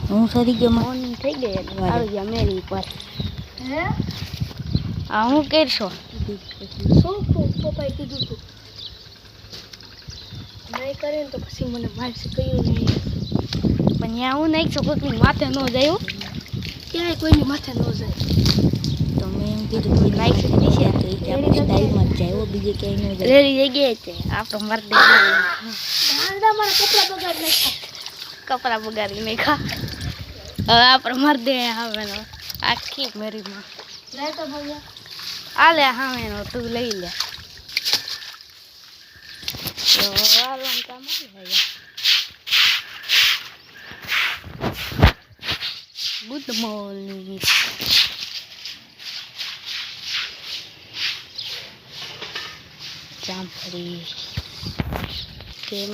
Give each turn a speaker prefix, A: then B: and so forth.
A: હું સરી ગયો
B: ફોન થઈ ગયો આવી ગયા મેરી પર હે આ હું કરશો શું પપ્પાએ કીધું તું નહીં કરે ને તો પછી મને મારશે કયું નહીં પણ ત્યાં હું નહીં છું કોઈની માથે ન જાય ક્યાંય કોઈની માથે ન જાય
A: તો મેં એમ કીધું કોઈ
B: લાઈક દીધી છે
A: તો એ આપણે ટાઈમમાં જ જાય બીજે ક્યાંય ન જાય
B: રેડી જગ્યાએ છે આપણો મરદે માંડા મારા કપડા બગાડી નહીં ખા હવે આપણે મરદે હવે આખી મેરીમાં લે તો ભૈયા આ લે હા એનો તું લઈ લે ગુડ મોર્નિંગ જામફળી કેમ